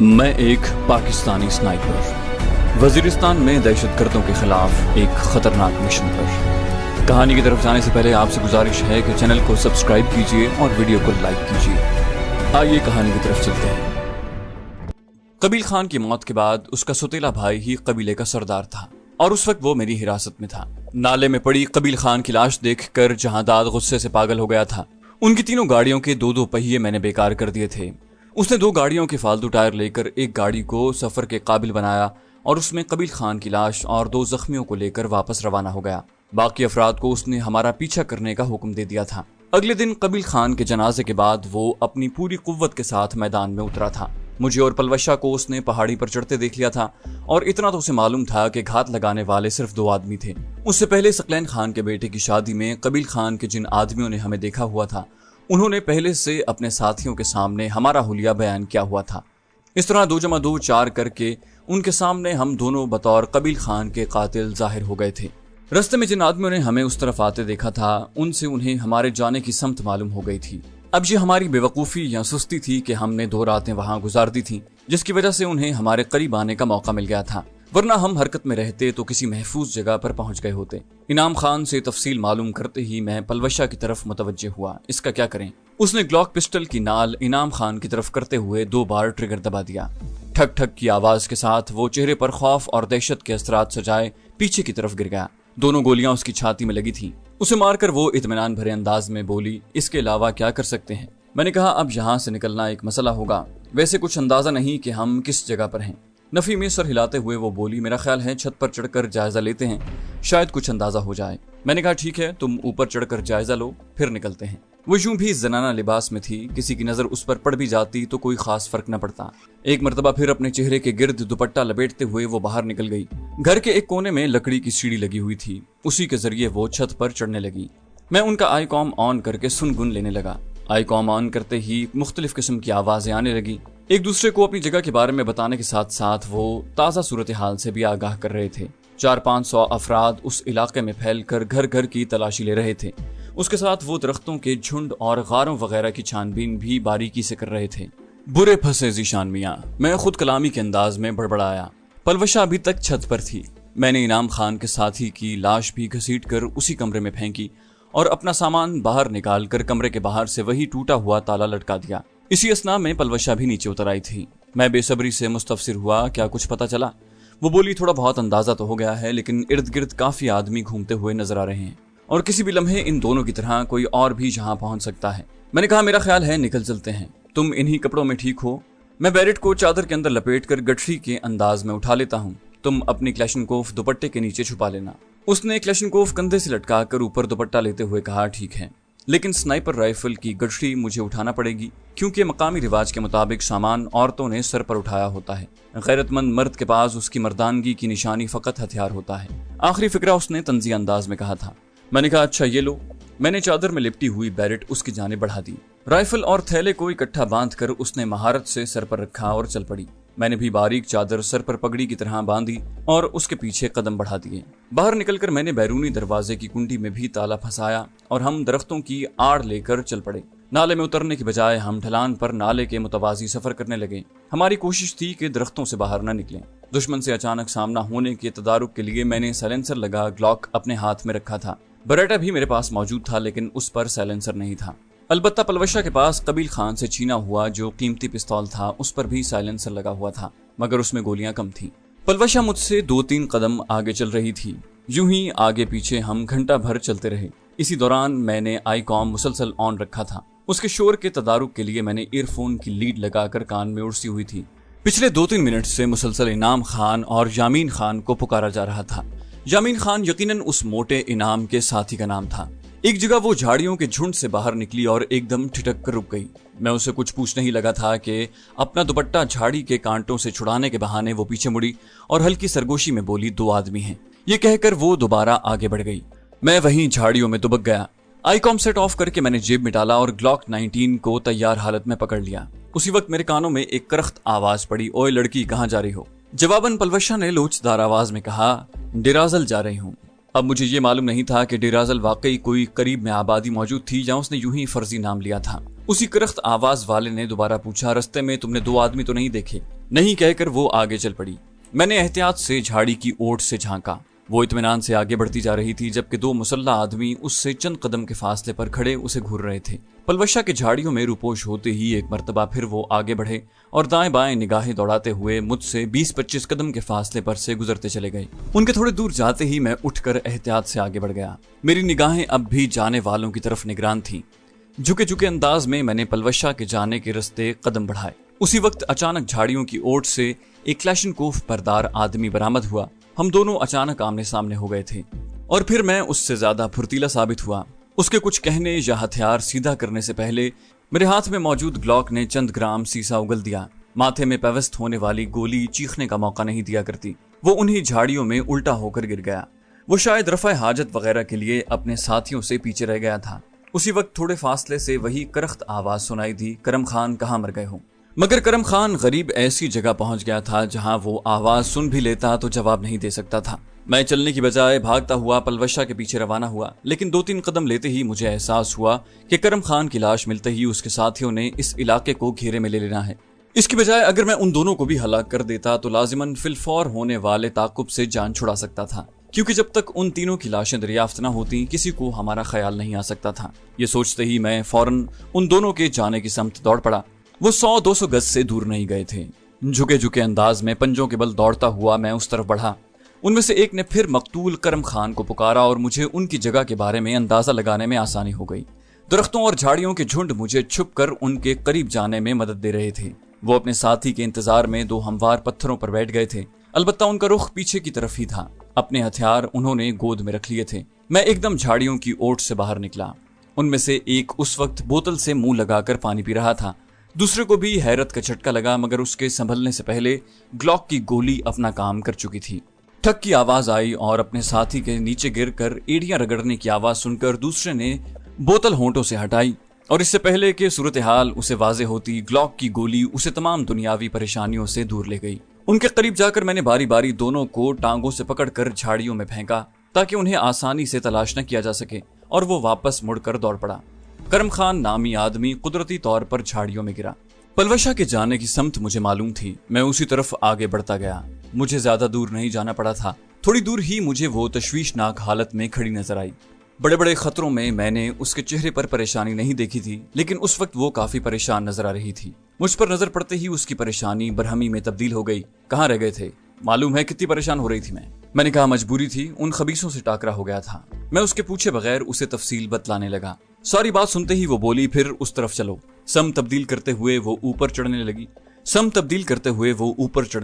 मैं एक पाकिस्तानी स्नाइपर वजीरिस्तान में दहशतगर्दों के खिलाफ एक खतरनाक मिशन पर। कहानी की तरफ जाने से पहले आपसे गुजारिश है कि चैनल को सब्सक्राइब कीजिए और वीडियो को लाइक कीजिए। आइए कहानी की तरफ चलते हैं। कबील खान की मौत के बाद उसका सौतेला भाई ही कबीले का सरदार था और उस वक्त वो मेरी हिरासत में था। नाले में पड़ी कबील खान की लाश देखकर जहांदाद गुस्से से पागल हो गया था। उनकी तीनों गाड़ियों के दो पहिए मैंने बेकार कर दिए थे। उसने 2 गाड़ियों के फालतू टायर लेकर एक गाड़ी को सफर के काबिल बनाया और उसमें कबील खान की लाश और 2 जख्मियों को लेकर वापस रवाना हो गया। बाकी अफराद को उसने हमारा पीछा करने का हुक्म दे दिया था। अगले दिन कबील खान के जनाजे के बाद वो अपनी पूरी कुव्वत के साथ मैदान में उतरा था। मुझे और पलवशा को उसने पहाड़ी पर चढ़ते देख लिया था और इतना तो उसे मालूम था कि घात लगाने वाले सिर्फ 2 आदमी थे। उससे पहले सकलैन खान के बेटे की शादी में कबील खान के जिन आदमियों ने हमें देखा हुआ था, उन्होंने पहले से अपने साथियों के सामने हमारा हुलिया बयान किया हुआ था। इस तरह 2 + 2 4 करके उनके सामने हम दोनों बतौर कबील खान के कातिल जाहिर हो गए थे। रास्ते में जिन आदमियों ने हमें उस तरफ आते देखा था, उनसे उन्हें हमारे जाने की समत मालूम हो गई थी। अब ये हमारी बेवकूफ़ी या सुस्ती थी कि हमने 2 रातें वहां गुजार दी थी, जिसकी वजह से उन्हें हमारे करीब आने का मौका मिल गया था, वरना हम हरकत में रहते तो किसी महफूज जगह पर पहुंच गए होते। इनाम खान से तफसील मालूम करते ही मैं पलवशा की तरफ मुतवज्जे हुआ। इसका क्या करें? उसने ग्लॉक पिस्टल की नाल इनाम खान की तरफ करते हुए 2 बार ट्रिगर दबा दिया। ठक ठक की आवाज के साथ वो चेहरे पर खौफ और दहशत के असरात सजाए पीछे की तरफ गिर गया। दोनों गोलियां उसकी छाती में लगी थी। उसे मारकर वो इत्मीनान भरे अंदाज में बोली, इसके अलावा क्या कर सकते हैं? मैंने कहा, अब यहाँ से निकलना एक मसला होगा। वैसे कुछ अंदाजा नहीं कि हम किस जगह पर हैं। नफी में सर हिलाते हुए वो बोली, मेरा ख्याल है छत पर चढ़कर जायजा लेते हैं, शायद कुछ अंदाजा हो जाए। मैंने कहा, ठीक है, तुम ऊपर चढ़कर जायजा लो, फिर निकलते हैं। वो यूं भी जनाना लिबास में थी, किसी की नजर उस पर पड़ भी जाती तो कोई खास फर्क न पड़ता। एक मर्तबा फिर अपने चेहरे के गिर्द दुपट्टा लपेटते हुए वो बाहर निकल गई। घर के एक कोने में लकड़ी की सीढ़ी लगी हुई थी, उसी के जरिए वो छत पर चढ़ने लगी। मैं उनका आई कॉम ऑन करके सुनगुन लेने लगा। आई कॉम ऑन करते ही मुख्तलिफ किस्म की आवाजें आने लगी। एक दूसरे को अपनी जगह के बारे में बताने के साथ साथ वो ताज़ा सूरत हाल से भी आगाह कर रहे थे। 400-500 अफराद उस इलाके में फैलकर घर घर की तलाशी ले रहे थे। उसके साथ वो दरख्तों के झुंड और गारों वगैरह की छानबीन भी बारीकी से कर रहे थे। बुरे फंसे जीशान मियां, मैं खुद कलामी के अंदाज में बड़बड़ाया। पलवशा अभी तक छत पर थी। मैंने इनाम खान के साथी की लाश भी घसीट कर उसी कमरे में फेंकी और अपना सामान बाहर निकाल कर कमरे के बाहर से वही टूटा हुआ ताला लटका दिया। इसी असना में पलवशा भी नीचे उतर आई थी। मैं बेसब्री से मुस्तफसिर हुआ, क्या कुछ पता चला? वो बोली, थोड़ा बहुत अंदाजा तो हो गया है, लेकिन इर्द गिर्द काफी आदमी घूमते हुए नजर आ रहे हैं और किसी भी लम्हे इन दोनों की तरह कोई और भी जहां पहुंच सकता है। मैंने कहा, मेरा ख्याल है निकल चलते हैं, तुम इन्हीं कपड़ों में ठीक हो। मैं बैरेट को चादर के अंदर लपेट कर गठरी के अंदाज में उठा लेता हूँ, तुम अपनी क्लैशनकोफ दुपट्टे के नीचे छुपा लेना। उसने क्लैशनकोफ कंधे से लटका कर ऊपर दुपट्टा लेते हुए कहा, ठीक है, लेकिन स्नाइपर राइफल की गठरी मुझे उठाना पड़ेगी, क्योंकि मकामी रिवाज के मुताबिक सामान औरतों ने सर पर उठाया होता है। गैरतमंद मर्द के पास उसकी मर्दानगी की निशानी फकत हथियार होता है। आखिरी फिक्रा उसने तंजी अंदाज में कहा था। मैंने कहा, अच्छा ये लो। मैंने चादर में लिपटी हुई बैरेट उसकी जानिब बढ़ा दी। राइफल और थैले को इकट्ठा बांध कर उसने महारत से सर पर रखा और चल पड़ी। मैंने भी बारीक चादर सर पर पगड़ी की तरह बांधी और उसके पीछे कदम बढ़ा दिए। बाहर निकलकर मैंने बैरूनी दरवाजे की कुंडी में भी ताला फंसाया और हम दरख्तों की आड़ लेकर चल पड़े। नाले में उतरने की बजाय हम ढलान पर नाले के मुतवाजी सफर करने लगे। हमारी कोशिश थी कि दरख्तों से बाहर न निकलें। दुश्मन से अचानक सामना होने के तदारुक के लिए मैंने साइलेंसर लगा ग्लॉक अपने हाथ में रखा था। बरेटा भी मेरे पास मौजूद था, लेकिन उस पर साइलेंसर नहीं था। अलबत्ता पलवशा के पास कबील खान से छीना हुआ जो कीमती पिस्तौल था, उस पर भी साइलेंसर लगा हुआ था, मगर उसमें गोलियां कम थीं। पलवशा मुझसे 2-3 कदम आगे चल रही थी। यूं ही आगे पीछे हम घंटा भर चलते रहे। इसी दौरान मैंने आई कॉम मुसलसल ऑन रखा था। उसके शोर के तदारुक के लिए मैंने ईयरफोन की लीड लगाकर कान में उड़सी हुई थी। पिछले 2-3 मिनट से मुसलसल इनाम खान और यामीन खान को पुकारा जा रहा था। यामीन खान यकीनन उस मोटे इनाम के साथी का नाम था। एक जगह वो झाड़ियों के झुंड से बाहर निकली और एकदम ठिठक कर रुक गई। मैं उसे कुछ पूछने ही लगा था कि अपना दुपट्टा झाड़ी के कांटों से छुड़ाने के बहाने वो पीछे मुड़ी और हल्की सरगोशी में बोली, 2 आदमी हैं। ये कहकर वो दोबारा आगे बढ़ गई। मैं वहीं झाड़ियों में दुबक गया। आई कॉम सेट ऑफ करके मैंने जेब में डाला और ग्लॉक 19 को तैयार हालत में पकड़ लिया। उसी वक्त मेरे कानों में एक करख्त आवाज पड़ी, ओए लड़की, कहाँ जा रही हो? जवाबन पलवशा ने लोचदार आवाज में कहा, डिराजल जा रही हूँ। अब मुझे ये मालूम नहीं था कि डेराजल वाकई कोई करीब में आबादी मौजूद थी या उसने यूं ही फर्जी नाम लिया था। उसी करख्त आवाज वाले ने दोबारा पूछा, रस्ते में तुमने 2 आदमी तो नहीं देखे? नहीं कहकर वो आगे चल पड़ी। मैंने एहतियात से झाड़ी की ओट से झांका। वो इत्मीनान से आगे बढ़ती जा रही थी जबकि 2 मुसल्ला आदमी उससे चंद कदम के फासले पर खड़े उसे घूर रहे थे। पलवशा के झाड़ियों में रुपोश होते ही एक मर्तबा फिर वो आगे बढ़े और दाएं बाएं निगाहें दौड़ाते हुए मुझसे 20-25 कदम के फासले पर से गुजरते चले गए। उनके थोड़े दूर जाते ही मैं उठकर एहतियात से आगे बढ़ गया। मेरी निगाहें अब भी जाने वालों की तरफ निगरान थी। झुके झुके अंदाज में मैंने पलवशा के जाने के रास्ते कदम बढ़ाए। उसी वक्त अचानक झाड़ियों की ओट से एक क्लैशनकोफ परदार आदमी बरामद हुआ। हम दोनों अचानक आमने सामने हो गए थे और फिर मैं उससे ज्यादा फुर्तीला साबित हुआ। उसके कुछ कहने या हथियार सीधा करने से पहले मेरे हाथ में मौजूद ग्लॉक ने चंद ग्राम सीसा उगल दिया। माथे में पेवस्त होने वाली गोली चीखने का मौका नहीं दिया करती। वो उन्हीं झाड़ियों में उल्टा होकर गिर गया। वो शायद रफ़ा हाजत वगैरह के लिए अपने साथियों से पीछे रह गया था। उसी वक्त थोड़े फासले से वही करख्त आवाज सुनाई दी, करम खान कहाँ मर गए हो? मगर करम खान गरीब ऐसी जगह पहुंच गया था जहां वो आवाज सुन भी लेता तो जवाब नहीं दे सकता था। मैं चलने की बजाय भागता हुआ पलवशा के पीछे रवाना हुआ, लेकिन 2-3 कदम लेते ही मुझे एहसास हुआ कि करम खान की लाश मिलते ही उसके साथियों ने इस इलाके को घेरे में ले लेना है। इसकी बजाय अगर मैं उन दोनों को भी हलाक कर देता तो लाजिमन फिलफौर होने वाले ताकुब से जान छुड़ा सकता था, क्योंकि जब तक उन तीनों की लाशें दरियाफ्त न होती किसी को हमारा ख्याल नहीं आ सकता था। ये सोचते ही मैं फौरन उन दोनों के जाने की समत दौड़ पड़ा। वो 100-200 गज से दूर नहीं गए थे। झुके झुके अंदाज में पंजों के बल दौड़ता हुआ मैं उस तरफ बढ़ा। उनमें से एक ने फिर मकतूल करम खान को पुकारा और मुझे उनकी जगह के बारे में अंदाजा लगाने में आसानी हो गई। दरख्तों और झाड़ियों के झुंड मुझे छुपकर उनके करीब जाने में मदद दे रहे थे। वो अपने साथी के इंतजार में 2 हमवार पत्थरों पर बैठ गए थे। अलबत्ता उनका रुख पीछे की तरफ ही था। अपने हथियार उन्होंने गोद में रख लिए थे। मैं एकदम झाड़ियों की ओट से बाहर निकला। उनमें से एक उस वक्त बोतल से मुंह लगाकर पानी पी रहा था। दूसरे को भी हैरत का झटका लगा, मगर उसके संभलने से पहले ग्लॉक की गोली अपना काम कर चुकी थी। ठक की आवाज आई और अपने साथी के नीचे गिरकर एड़ियां रगड़ने की आवाज सुनकर दूसरे ने बोतल होंठों से हटाई और इससे पहले कि सूरत हाल उसे वाजे होती, ग्लॉक की गोली उसे तमाम दुनियावी परेशानियों से दूर ले गई। उनके करीब जाकर मैंने बारी बारी दोनों को टांगों से पकड़कर झाड़ियों में फेंका ताकि उन्हें आसानी से तलाश न किया जा सके, और वो वापस मुड़कर दौड़ पड़ा। करम खान नामी आदमी कुदरती तौर पर झाड़ियों में गिरा। पलवशा के जाने की समत मुझे मालूम थी। मैं उसी तरफ आगे बढ़ता गया। मुझे ज्यादा दूर नहीं जाना पड़ा था। थोड़ी दूर ही मुझे वो तशवीशनाक हालत में खड़ी नजर आई। बड़े बड़े खतरों में मैंने उसके चेहरे पर परेशानी नहीं देखी थी, लेकिन उस वक्त वो काफी परेशान नजर आ रही थी। मुझ पर नजर पड़ते ही उसकी परेशानी बरहमी में तब्दील हो गई। कहाँ रह गए थे? मालूम है कितनी परेशान हो रही थी मैंने कहा मजबूरी थी, उन खबीसों से टाकरा हो गया था। मैं उसके पूछे बगैर उसे तफसील बतलाने लगा। सारी बात सुनते ही वो बोली, फिर उस तरफ चलो। सम तब्दील करते हुए वो ऊपर चढ़ने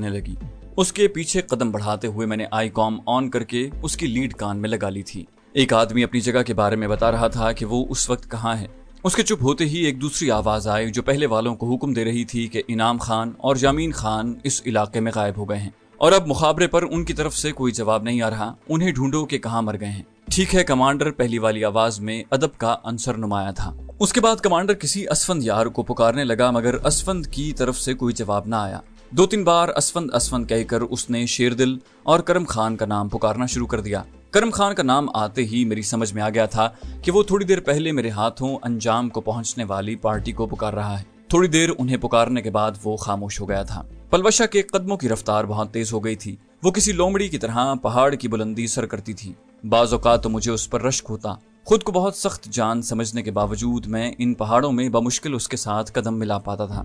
लगी। उसके पीछे कदम बढ़ाते हुए मैंने आई कॉम ऑन करके उसकी लीड कान में लगा ली थी। एक आदमी अपनी जगह के बारे में बता रहा था कि वो उस वक्त कहाँ है। उसके चुप होते ही एक दूसरी आवाज आई जो पहले वालों को हुक्म दे रही थी कि इनाम खान और जामीन खान इस इलाके में गायब हो गए हैं और अब मुखाबरे पर उनकी तरफ से कोई जवाब नहीं आ रहा। उन्हें ढूंढो कि कहाँ मर गए हैं। ठीक है कमांडर, पहली वाली आवाज में अदब का अंसर नुमाया था। उसके बाद कमांडर किसी असफंद यार को पुकारने लगा, मगर असफंद की तरफ से कोई जवाब न आया। 2-3 बार असफंद असफंद कहकर उसने शेरदिल और करम खान का नाम पुकारना शुरू कर दिया। करम खान का नाम आते ही मेरी समझ में आ गया था कि वो थोड़ी देर पहले मेरे हाथों अंजाम को पहुंचने वाली पार्टी को पुकार रहा है। थोड़ी देर उन्हें पुकारने के बाद वो खामोश हो गया था। पलवशा के कदमों की रफ्तार बहुत तेज हो गई थी। वो किसी लोमड़ी की तरह पहाड़ की बुलंदी सर करती थी। बाज़ औक़ात तो मुझे उस पर रश्क होता। खुद को बहुत सख्त जान समझने के बावजूद मैं इन पहाड़ों में बमुश्किल उसके साथ कदम मिला पाता था।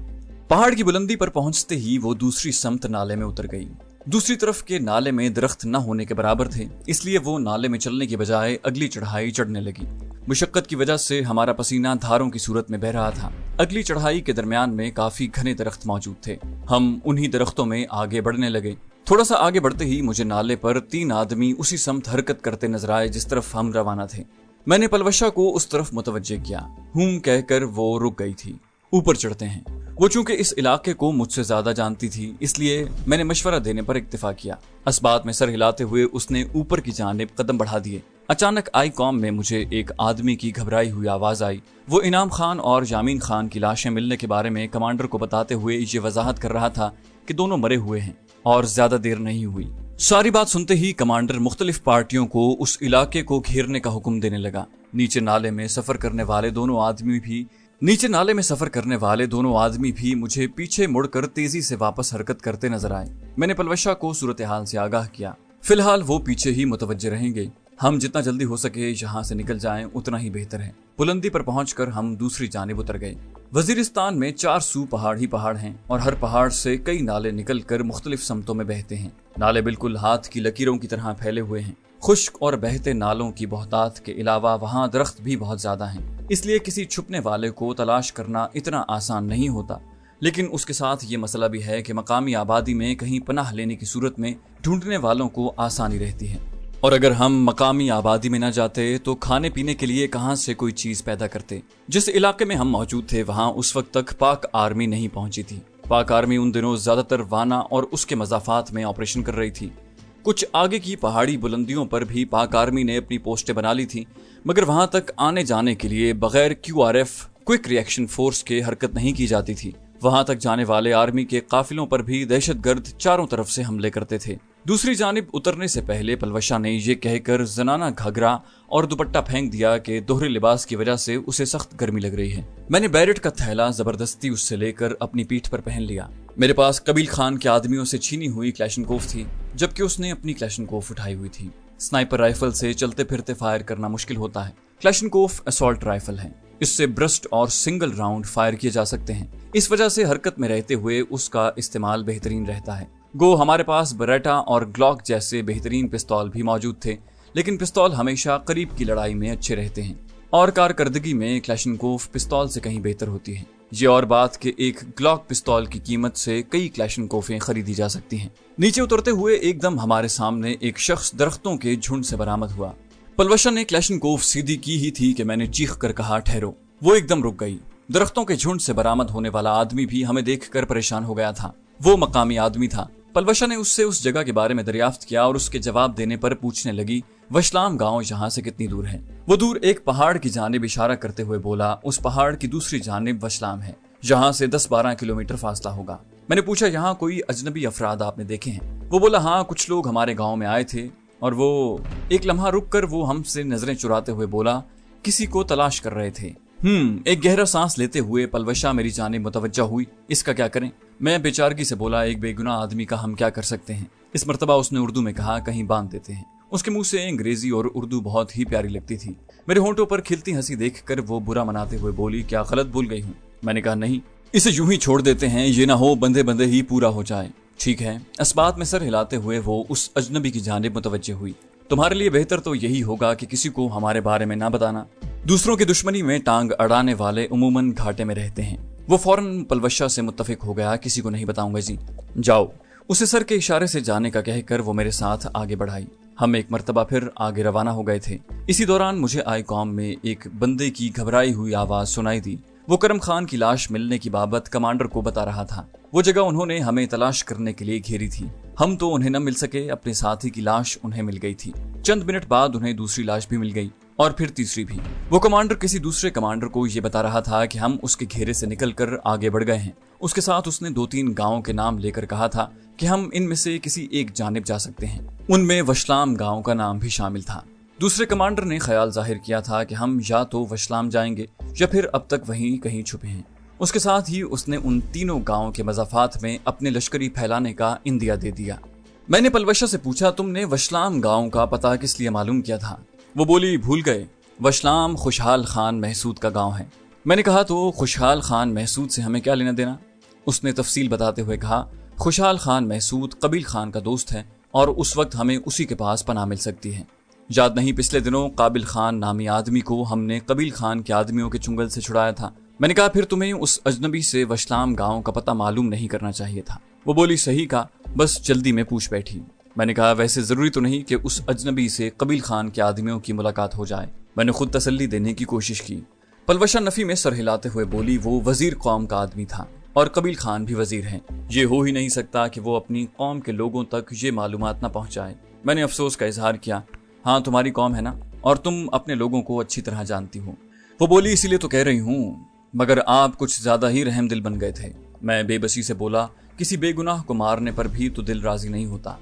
पहाड़ की बुलंदी पर पहुंचते ही वो दूसरी समत नाले में उतर गई। दूसरी तरफ के नाले में दरख्त न होने के बराबर थे, इसलिए वो नाले में चलने की बजाय अगली चढ़ाई चढ़ने लगी। मुशक्कत की वजह से हमारा पसीना धारों की सूरत में बह रहा था। अगली चढ़ाई के दरमियान में काफी घने दरख्त मौजूद थे। हम उन्हीं दरख्तों में आगे बढ़ने लगे। थोड़ा सा आगे बढ़ते ही मुझे नाले पर 3 आदमी उसी समत हरकत करते नजर आए जिस तरफ हम रवाना थे। मैंने पलवशा को उस तरफ मुतवज्जे किया। कहकर वो रुक गई थी। ऊपर चढ़ते हैं। वो चूंकि इस इलाके को मुझसे ज्यादा जानती थी, इसलिए मैंने मशवरा देने पर इत्तेफाक किया। अस्बात में सर हिलाते हुए उसने ऊपर की जानिब कदम बढ़ा दिए। अचानक आई कॉम में मुझे एक आदमी की घबराई हुई आवाज आई। वो इनाम खान और जामीन खान की लाशें मिलने के बारे में कमांडर को बताते हुए ये वजाहत कर रहा था कि दोनों मरे हुए हैं और ज्यादा देर नहीं हुई। सारी बात सुनते ही कमांडर मुख्तलिफ पार्टियों को उस इलाके को घेरने का हुक्म देने लगा। नीचे नाले में सफर करने वाले दोनों आदमी भी मुझे पीछे मुड़कर तेजी से वापस हरकत करते नजर आए। मैंने पलवशा को सूरत हाल से आगाह किया। फिलहाल वो पीछे ही मुतवज्जे रहेंगे। हम जितना जल्दी हो सके यहाँ से निकल जाएं उतना ही बेहतर है। बुलंदी पर पहुंचकर हम दूसरी जानिब उतर गए। वजीरिस्तान में 4 सू पहाड़ ही पहाड़ हैं और हर पहाड़ से कई नाले निकलकर मुख्तलिफ समतों में बहते हैं। नाले बिल्कुल हाथ की लकीरों की तरह फैले हुए हैं। खुश्क और बहते नालों की बहुतात के अलावा वहाँ दरख्त भी बहुत ज्यादा हैं, इसलिए किसी छुपने वाले को तलाश करना इतना आसान नहीं होता। लेकिन उसके साथ ये मसला भी है कि मकामी आबादी में कहीं पनाह लेने की सूरत में ढूंढने वालों को आसानी रहती है, और अगर हम मकामी आबादी में न जाते तो खाने पीने के लिए कहाँ से कोई चीज पैदा करते। जिस इलाके में हम मौजूद थे वहाँ उस वक्त तक पाक आर्मी नहीं पहुंची थी। पाक आर्मी उन दिनों ज्यादातर वाना और उसके मजाफात में ऑपरेशन कर रही थी। कुछ आगे की पहाड़ी बुलंदियों पर भी पाक आर्मी ने अपनी पोस्टें बना ली थी, मगर वहां तक आने जाने के लिए बगैर QRF क्विक रिएक्शन फोर्स के हरकत नहीं की जाती थी। वहां तक जाने वाले आर्मी के काफिलों पर भी दहशतगर्द चारों तरफ से हमले करते थे। दूसरी जानिब उतरने से पहले पलवशा ने यह कहकर जनाना घाघरा और दुपट्टा फेंक दिया कि दोहरे लिबास की वजह से उसे सख्त गर्मी लग रही है। मैंने बैरेट का थैला जबरदस्ती उससे लेकर अपनी पीठ पर पहन लिया। मेरे पास कबील खान के आदमियों से छीनी हुई क्लैशनकोफ थी, जबकि उसने अपनी क्लैशनकोफ उठाई हुई थी। स्नाइपर राइफल से चलते फिरते फायर करना मुश्किल होता है। क्लैशनकोफ असॉल्ट राइफल है, इससे ब्रस्ट और सिंगल राउंड फायर किए जा सकते हैं। इस वजह से हरकत में रहते हुए उसका इस्तेमाल बेहतरीन रहता है। गो हमारे पास बरेटा और ग्लॉक जैसे बेहतरीन पिस्तौल भी मौजूद थे, लेकिन पिस्तौल हमेशा करीब की लड़ाई में अच्छे रहते हैं और कारकर्दगी में क्लैशनकोफ पिस्तौल से कहीं बेहतर होती है। ये और बात कि एक ग्लॉक पिस्तौल की कीमत से कई क्लैशनकोफें खरीदी जा सकती हैं। नीचे उतरते हुए एकदम हमारे सामने एक शख्स दरख्तों के झुंड से बरामद हुआ। पलवशा ने क्लैशनकोफ सीधी की ही थी कि मैंने चीख कर कहा, ठहरो। वो एकदम रुक गई। दरख्तों के झुंड से बरामद होने वाला आदमी भी हमें देखकर परेशान हो गया था। वो मकामी आदमी था। पलवशा ने उससे उस जगह के बारे में दरियाफ्त किया और उसके जवाब देने पर पूछने लगी, वशलाम गांव यहाँ से कितनी दूर है? वो दूर एक पहाड़ की जानिब इशारा करते हुए बोला, उस पहाड़ की दूसरी जानिब वशलाम है, यहाँ से 10-12 किलोमीटर फासला होगा। मैंने पूछा, यहाँ कोई अजनबी अफराद आपने देखे हैं? वो बोला, हाँ, कुछ लोग हमारे गाँव में आए थे। और वो एक लम्हा रुक कर वो हमसे नजरें चुराते हुए बोला, किसी को तलाश कर रहे थे। एक गहरा सांस लेते हुए पलवशा मेरी जानिब मुतवज्जा हुई। इसका क्या करें? मैं बेचारगी से बोला, एक बेगुनाह आदमी का हम क्या कर सकते हैं? इस मर्तबा उसने उर्दू में कहा, कहीं बांध देते हैं। उसके मुंह से अंग्रेजी और उर्दू बहुत ही प्यारी लगती थी। मेरे होंठों पर खिलती हंसी देखकर वो बुरा मनाते हुए बोली, क्या गलत भूल गई हूँ? मैंने कहा, नहीं, इसे यूं ही छोड़ देते हैं, ये ना हो बंदे बंदे ही पूरा हो जाए। ठीक है। इस बात में सर हिलाते हुए वो उस अजनबी की जानिब मुतवज्जे हुई। तुम्हारे लिए बेहतर तो यही होगा कि किसी को हमारे बारे में ना बताना। दूसरों की दुश्मनी में टांग अड़ाने वाले उमूमन घाटे में रहते हैं। वो फौरन पलवशा से मुत्तफिक हो गया, किसी को नहीं बताऊंगा जी, जाओ। उसे सर के इशारे से जाने का कहकर वो मेरे साथ आगे बढ़ाई। हम एक मर्तबा फिर आगे रवाना हो गए थे। इसी दौरान मुझे आई कौम में एक बंदे की घबराई हुई आवाज सुनाई दी। वो करम खान की लाश मिलने की बाबत कमांडर को बता रहा था। वो जगह उन्होंने हमें तलाश करने के लिए घेरी थी। हम तो उन्हें न मिल सके, अपने साथी की लाश उन्हें मिल गई थी। चंद मिनट बाद उन्हें दूसरी लाश भी मिल गई और फिर तीसरी भी। वो कमांडर किसी दूसरे कमांडर को ये बता रहा था कि हम उसके घेरे से निकलकर आगे बढ़ गए हैं। उसके साथ उसने 2-3 गांवों के नाम लेकर कहा था कि हम इनमें से किसी एक जानिब जा सकते हैं। उनमें वशलाम गांव का नाम भी शामिल था। दूसरे कमांडर ने ख्याल जाहिर किया था कि हम या तो वशलाम जाएंगे या फिर अब तक वहीं कहीं छुपे हैं। उसके साथ ही उसने उन तीनों गांवों के मजाफात में अपने लश्करी फैलाने का इंदिया दे दिया। मैंने पलवशा से पूछा, तुमने वशलाम गांव का पता किस लिए मालूम किया था? वो बोली, भूल गए, वशलाम खुशहाल खान महसूद का गांव है। मैंने कहा, तो खुशहाल खान महसूद से हमें क्या लेना देना? उसने तफसील बताते हुए कहा, खुशहाल खान महसूद कबील खान का दोस्त है और उस वक्त हमें उसी के पास पनाह मिल सकती है। याद नहीं, पिछले दिनों काबिल खान नामी आदमी को हमने कबील खान के आदमियों के चुंगल से छुड़ाया था। मैंने कहा, फिर तुम्हें उस अजनबी से वशलाम गांव का पता मालूम नहीं करना चाहिए था। वो बोली, सही का, बस जल्दी में पूछ बैठी। मैंने कहा, वैसे जरूरी तो नहीं कि उस अजनबी से कबील खान के आदमियों की मुलाकात हो जाए। मैंने खुद तसल्ली देने की कोशिश की। पलवशा नफी में सर हिलाते हुए बोली, वो वजीर कौम का आदमी था और कबील खान भी वजीर हैं। ये हो ही नहीं सकता कि वो अपनी कौम के लोगों तक ये मालूमात न पहुंचाए। मैंने अफसोस का इजहार किया। हाँ, तुम्हारी कौम है ना, और तुम अपने लोगों को अच्छी तरह जानती हो। वो बोली, इसीलिए तो कह रही हूँ, मगर आप कुछ ज्यादा ही रहम दिल बन गए थे। मैं बेबसी से बोला, किसी बेगुनाह को मारने पर भी तो दिल राजी नहीं होता।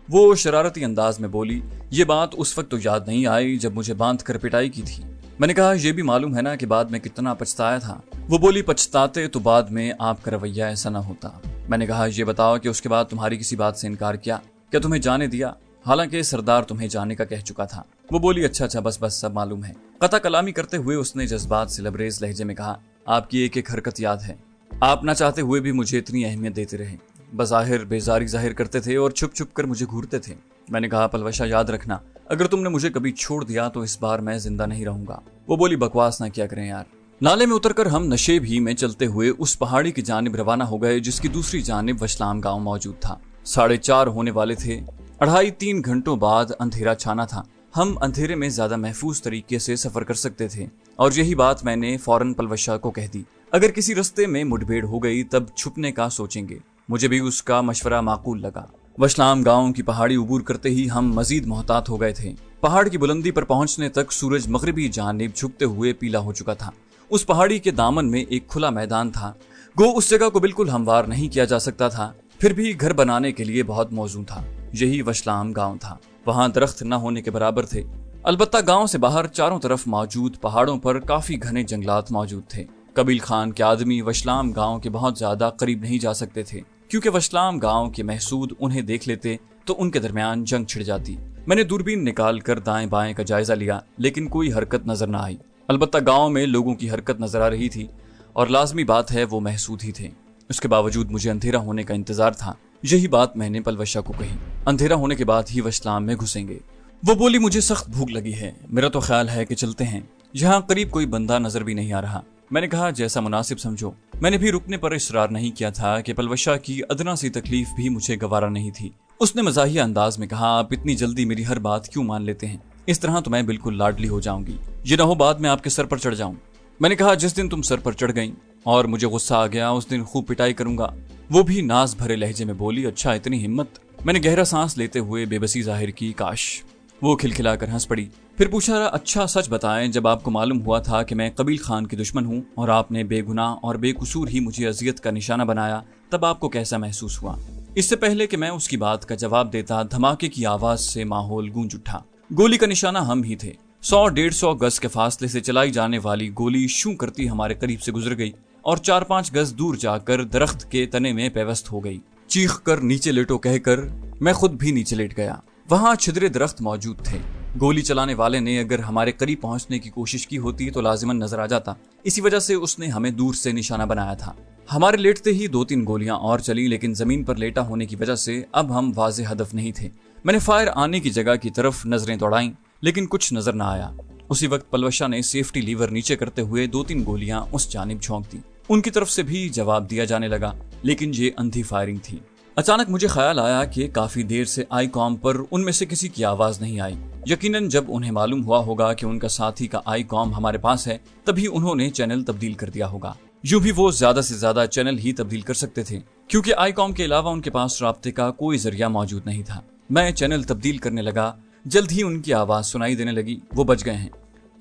वो शरारती अंदाज में बोली, ये बात उस वक्त तो याद नहीं आई जब मुझे बांध कर पिटाई की थी। मैंने कहा, ये भी मालूम है ना कि बाद में कितना पछताया था। वो बोली, पछताते तो बाद में आपका रवैया ऐसा ना होता। मैंने कहा, ये बताओ कि उसके बाद तुम्हारी किसी बात से इनकार किया? क्या तुम्हें जाने दिया? हालांकि सरदार तुम्हें जाने का कह चुका था। वो बोली, अच्छा बस सब मालूम है। कता कलामी करते हुए उसने जज्बात से लबरेज लहजे में कहा, आपकी एक एक हरकत याद है। आप ना चाहते हुए भी मुझे इतनी अहमियत देते रहे, बज़ाहिर बेजारी जाहिर करते थे और छुप छुप कर मुझे घूरते थे। मैंने कहा, पलवशा याद रखना, अगर तुमने मुझे कभी छोड़ दिया तो इस बार मैं जिंदा नहीं रहूंगा। वो बोली, बकवास ना किया करें यार। नाले में उतरकर हम नशेब ही में चलते हुए उस पहाड़ी की जानिब रवाना हो गए जिसकी दूसरी जानिब वशलाम गांव मौजूद था। 4:30 होने वाले थे। 2.5-3 घंटों बाद अंधेरा छाना था। हम अंधेरे में ज्यादा महफूज तरीके से सफर कर सकते थे और यही बात मैंने फौरन पलवशा को कह दी। अगर किसी रस्ते में मुठभेड़ हो गई तब छुपने का सोचेंगे। मुझे भी उसका मशवरा माकूल लगा। वशलाम गांव की पहाड़ी उबूर करते ही हम मजीद मोहतात हो गए थे। पहाड़ की बुलंदी पर पहुंचने तक सूरज मगरिबी जानिब झुकते हुए पीला हो चुका था। उस पहाड़ी के दामन में एक खुला मैदान था। गो उस जगह को बिल्कुल हमवार नहीं किया जा सकता था, फिर भी घर बनाने के लिए बहुत मौजू था। यही वशलाम गांव था। वहां दरख्त न होने के बराबर थे। अलबत्ता गांव से बाहर चारों तरफ मौजूद पहाड़ों पर काफी घने जंगलात मौजूद थे। कबील खान के आदमी वशलाम गांव के बहुत ज्यादा करीब नहीं जा सकते थे, क्योंकि वशलाम गांव के महसूद उन्हें देख लेते तो उनके दरमियान जंग छिड़ जाती। मैंने दूरबीन निकाल कर दाएं बाएं का जायजा लिया, लेकिन कोई हरकत नजर न आई। अलबत्ता गांव में लोगों की हरकत नजर आ रही थी और लाजमी बात है वो महसूद ही थे। उसके बावजूद मुझे अंधेरा होने का इंतजार था। यही बात मैंने पलवशा को कही, अंधेरा होने के बाद ही वशलाम में घुसेंगे। वो बोली, मुझे सख्त भूख लगी है, मेरा तो ख्याल है कि चलते हैं। यहाँ करीब कोई बंदा नजर भी नहीं आ रहा। मैंने कहा, जैसा मुनासिब समझो। मैंने भी रुकने पर इसरार नहीं किया था कि पलवशा की अदना सी तकलीफ भी मुझे गवारा नहीं थी। उसने मजाहिया अंदाज में कहा, आप इतनी जल्दी मेरी हर बात क्यों मान लेते हैं? इस तरह तो मैं बिल्कुल लाडली हो जाऊंगी, ये न हो बाद में आपके सर पर चढ़ जाऊं। मैंने कहा, जिस दिन तुम सर पर चढ़ गई और मुझे गुस्सा आ गया उस दिन खूब पिटाई करूंगा। वो भी नाज भरे लहजे में बोली, अच्छा इतनी हिम्मत। मैंने गहरा सांस लेते हुए बेबसी जाहिर की, काश। वो खिलखिलाकर हंस पड़ी। फिर पूछा, अच्छा सच बताएं, जब आपको मालूम हुआ था कि मैं कबील खान की दुश्मन हूँ और आपने बेगुनाह और बेकसूर ही मुझे अजियत का निशाना बनाया, तब आपको कैसा महसूस हुआ? इससे पहले कि मैं उसकी बात का जवाब देता, धमाके की आवाज से माहौल गूंज उठा। गोली का निशाना हम ही थे। 100-150 गज के फासले से चलाई जाने वाली गोली शू करती हमारे करीब से गुजर गई और 4-5 गज दूर जाकर दरख्त के तने में पेवस्त हो गई। चीख कर नीचे लेटो कहकर मैं खुद भी नीचे लेट गया। वहां छिदरे दरख्त मौजूद थे। गोली चलाने वाले ने अगर हमारे करीब पहुंचने की कोशिश की होती तो लाजिमन नजर आ जाता। इसी वजह से उसने हमें दूर से निशाना बनाया था। हमारे लेटते ही 2-3 गोलियां और चली, लेकिन जमीन पर लेटा होने की वजह से अब हम वाज़े हदफ नहीं थे। मैंने फायर आने की जगह की तरफ नजरें दौड़ाईं, लेकिन कुछ नजर न आया। उसी वक्त पलवशा ने सेफ्टी लीवर नीचे करते हुए 2-3 गोलियां उस जानिब झोंक दी। उनकी तरफ से भी जवाब दिया जाने लगा, लेकिन ये अंधी फायरिंग थी। अचानक मुझे ख्याल आया कि काफी देर से आई कॉम पर उनमें से किसी की आवाज नहीं आई। यकीनन जब उन्हें मालूम हुआ होगा कि उनका साथी का आई कॉम हमारे पास है, तभी उन्होंने चैनल तब्दील कर दिया होगा। यूं भी वो ज्यादा से ज्यादा चैनल ही तब्दील कर सकते थे, क्योंकि आई कॉम के अलावा उनके पास राब्ते का कोई जरिया मौजूद नहीं था। मैं चैनल तब्दील करने लगा। जल्द ही उनकी आवाज सुनाई देने लगी, वो बच गए हैं,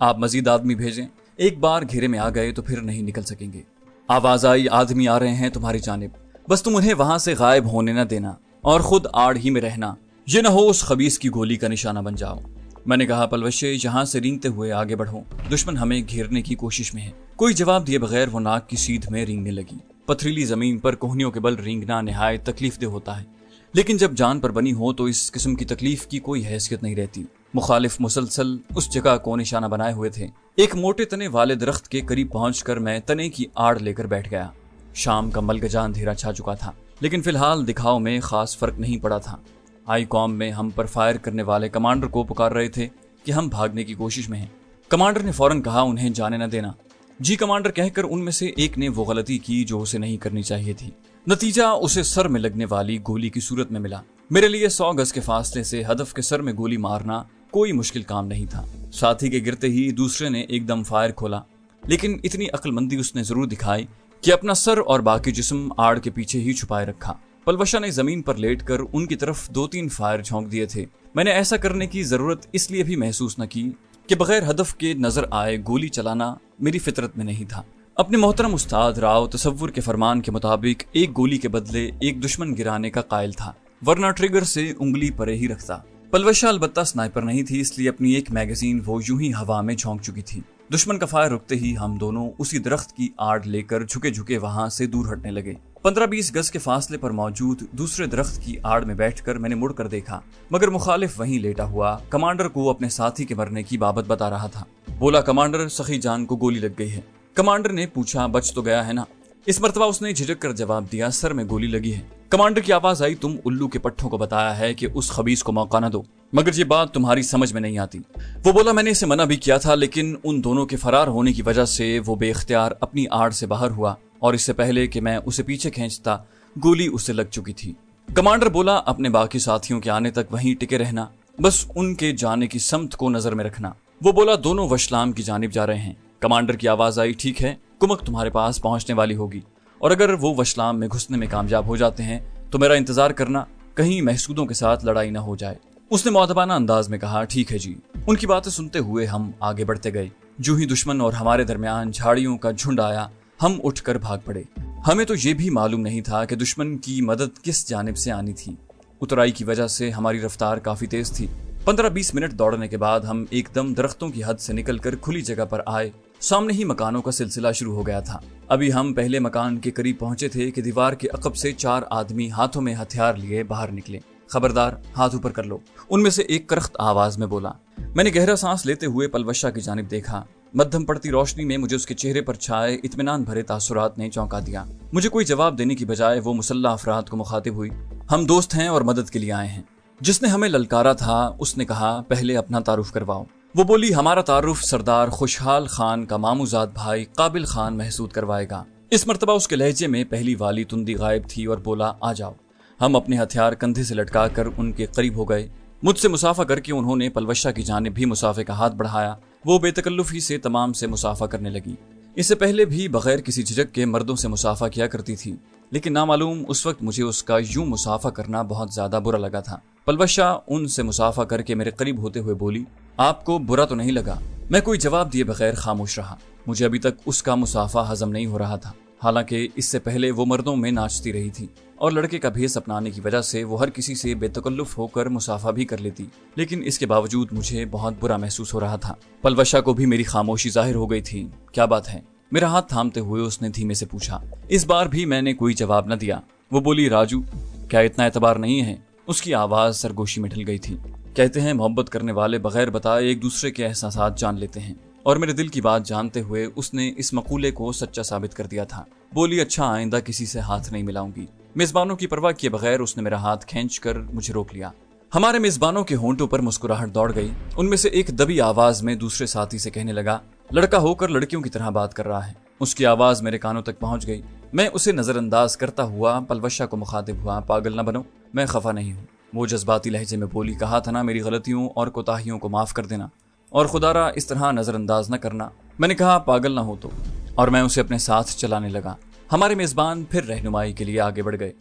आप मजीद आदमी भेजें। एक बार घेरे में आ गए तो फिर नहीं निकल सकेंगे। आवाज आई, आदमी आ रहे हैं तुम्हारी जानिब, बस तुम उन्हें वहां से गायब होने न देना और खुद आड़ ही में रहना, ये न हो उस खबीस की गोली का निशाना बन जाओ। मैंने कहा, पलवशे यहाँ से रेंगते हुए आगे बढ़ो, दुश्मन हमें घेरने की कोशिश में है। कोई जवाब दिए बगैर वो नाक की सीध में रेंगने लगी। पथरीली जमीन पर कोहनियों के बल रेंगना निहायत तकलीफदेह होता है, लेकिन जब जान पर बनी हो तो इस किस्म की तकलीफ की कोई हैसियत नहीं रहती। मुखालिफ मुसलसल उस जगह को निशाना बनाए हुए थे। एक मोटे तने वाले दरख्त के करीब पहुंचकर मैं तने की आड़ लेकर बैठ गया। शाम का मलगजा अंधेरा छा चुका था, लेकिन फिलहाल दिखाव में खास फर्क नहीं पड़ा था। आई कॉम में हम पर फायर करने वाले कमांडर को पुकार रहे थे कि हम भागने की कोशिश में हैं। कमांडर ने फौरन कहा, उन्हें जाने न देना। जी कमांडर कहकर उनमें से एक ने वो गलती की जो उसे नहीं करनी चाहिए थी। नतीजा उसे सर में लगने वाली गोली की सूरत में मिला। मेरे लिए 100 गज के फासले से हदफ के सर में गोली मारना कोई मुश्किल काम नहीं था। साथी के गिरते ही दूसरे ने एकदम फायर खोला, लेकिन इतनी अक्लमंदी उसने जरूर दिखाई कि अपना सर और बाकी जिस्म आड़ के पीछे ही छुपाए रखा। पलवशा ने जमीन पर लेटकर उनकी तरफ 2-3 फायर झोंक दिए थे। मैंने ऐसा करने की जरूरत इसलिए भी महसूस न की कि बगैर हदफ के नजर आए गोली चलाना मेरी फितरत में नहीं था। अपने मोहतरम उस्ताद राव तसव्वुर के फरमान के मुताबिक एक गोली के बदले एक दुश्मन गिराने का कायल था। वरना ट्रिगर से उंगली परे ही रखता। पलवशा अलबत्ता स्नाइपर नहीं थी, इसलिए अपनी एक मैगजीन वो यूं ही हवा में झोंक चुकी थी। दुश्मन का फायर रुकते ही हम दोनों उसी दरख्त की आड़ लेकर झुके झुके वहां से दूर हटने लगे। 15-20 गज के फासले पर मौजूद दूसरे दरख्त की आड़ में बैठकर मैंने मुड़कर देखा, मगर मुखालिफ वहीं लेटा हुआ कमांडर को अपने साथी के मरने की बाबत बता रहा था। बोला, कमांडर, सखी जान को गोली लग गई है। कमांडर ने पूछा, बच तो गया है ना? इस मर्तबा उसने झिझक कर जवाब दिया, सर में गोली लगी है। कमांडर की आवाज आई, तुम उल्लू के पट्टों को बताया है कि उस खबीस को मौका न दो, मगर ये बात तुम्हारी समझ में नहीं आती। वो बोला, मैंने इसे मना भी किया था, लेकिन उन दोनों के फरार होने की वजह से वो बेख्तियार अपनी आड़ से बाहर हुआ और इससे पहले कि मैं उसे पीछे खींचता गोली उसे लग चुकी थी। कमांडर बोला, अपने बाकी साथियों के आने तक वहीं टिके रहना, बस उनके जाने की समत को नजर में रखना। वो बोला, दोनों वशलाम की जानिब जा रहे हैं। कमांडर की आवाज आई, ठीक है, कुमक तुम्हारे पास पहुंचने वाली होगी, और अगर वो वशलाम में घुसने में कामयाब हो जाते हैं तो मेरा इंतजार करना, कहीं महसूदों के साथ लड़ाई ना हो जाए। उसने मुअद्दबाना अंदाज में कहा, ठीक है जी। उनकी बातें सुनते हुए हम आगे बढ़ते गए। जो ही दुश्मन और हमारे दरमियान झाड़ियों का झुंड आया, हम उठकर भाग पड़े। हमें तो ये भी मालूम नहीं था कि दुश्मन की मदद किस जानिब से आनी थी। उतराई की वजह से हमारी रफ्तार काफी तेज थी। 15-20 मिनट दौड़ने के बाद हम एकदम दरख्तों की हद से निकलकर खुली जगह पर आए। सामने ही मकानों का सिलसिला शुरू हो गया था। अभी हम पहले मकान के करीब पहुंचे थे कि दीवार के अकब से 4 आदमी हाथों में हथियार लिए बाहर निकले। खबरदार, हाथ ऊपर कर लो, उनमें से एक करख्त आवाज में बोला। मैंने गहरा सांस लेते हुए पलवशा की जानिब देखा। मध्यम पड़ती रोशनी में मुझे उसके चेहरे पर छाए इत्मीनान भरे तासुरात ने चौंका दिया। मुझे कोई जवाब देने की बजाय वो मुसल्ला अफराद को मुखातिब हुई। हम दोस्त हैं और मदद के लिए आए हैं। जिसने हमें ललकारा था उसने कहा, पहले अपना तारुफ करवाओ। वो बोली, हमारा तारुफ सरदार खुशहाल खान का मामूजाद भाई काबिल खान महसूद करवाएगा। इस मर्तबा उसके लहजे में पहली वाली तुंदी गायब थी और बोला, आ जाओ। हम अपने हथियार कंधे से लटका कर उनके करीब हो गए। मुझसे मुसाफा करके उन्होंने पलवशा की जानिब भी मुसाफे का हाथ बढ़ाया। वो बेतकल्लुफी से तमाम से मुसाफा करने लगी। इससे पहले भी बगैर किसी झिझक के मर्दों से मुसाफा किया करती थी, लेकिन नामालूम उस वक्त मुझे उसका यूं मुसाफा करना बहुत ज्यादा बुरा लगा था। पलवशा उनसे मुसाफा करके मेरे करीब होते हुए बोली, आपको बुरा तो नहीं लगा? मैं कोई जवाब दिए बगैर खामोश रहा। मुझे अभी तक उसका मुसाफा हजम नहीं हो रहा था। हालांकि इससे पहले वो मर्दों में नाचती रही थी और लड़के का भेस अपनाने की वजह से वो हर किसी से बेतकल्लुफ होकर मुसाफा भी कर लेती, लेकिन इसके बावजूद मुझे बहुत बुरा महसूस हो रहा था। पलवशा को भी मेरी खामोशी जाहिर हो गई थी। क्या बात है? मेरा हाथ थामते हुए उसने धीमे से पूछा। इस बार भी मैंने कोई जवाब न दिया। वो बोली, राजू, क्या इतना एतबार नहीं है? उसकी आवाज सरगोशी में ढल गई थी। कहते हैं मोहब्बत करने वाले बगैर बताए एक दूसरे के एहसासात जान लेते हैं, और मेरे दिल की बात जानते हुए उसने इस मकूले को सच्चा साबित कर दिया था। बोली, अच्छा, आइंदा किसी से हाथ नहीं मिलाऊंगी। मेजबानों की परवाह किए बगैर उसने मेरा हाथ खींच कर मुझे रोक लिया। हमारे मेजबानों के होंठों पर मुस्कुराहट दौड़ गई। उनमें से एक दबी आवाज में दूसरे साथी से कहने लगा, लड़का होकर लड़कियों की तरह बात कर रहा है। उसकी आवाज मेरे कानों तक पहुंच गई। मैं उसे नजरअंदाज करता हुआ पलवशा को मुखातिब हुआ, पागल न बनो, मैं खफा नहीं हूँ। वो जज्बाती लहजे में बोली, कहा था ना मेरी गलतियों और कोताहियों को माफ कर देना, और खुदारा इस तरह नजरअंदाज न करना। मैंने कहा, पागल ना हो तो, और मैं उसे अपने साथ चलाने लगा। हमारे मेजबान फिर रहनुमाई के लिए आगे बढ़ गए।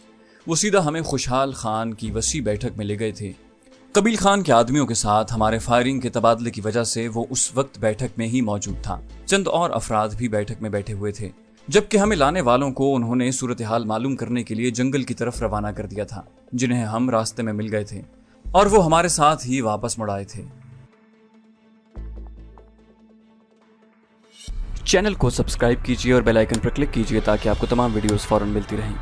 वो सीधा हमें खुशहाल खान की वसी बैठक में ले गए थे। कबील खान के आदमियों के साथ हमारे फायरिंग के तबादले की वजह से वो उस वक्त बैठक में ही मौजूद था। चंद और अफराद भी बैठक में बैठे हुए थे, जबकि हमें लाने वालों को उन्होंने सूरत हाल मालूम करने के लिए जंगल की तरफ रवाना कर दिया था, जिन्हें हम रास्ते में मिल गए थे, और वो हमारे साथ ही वापस मुड़ आए थे। चैनल को सब्सक्राइब कीजिए और बेल आइकन पर क्लिक कीजिए ताकि आपको तमाम वीडियोस फौरन मिलती रहें।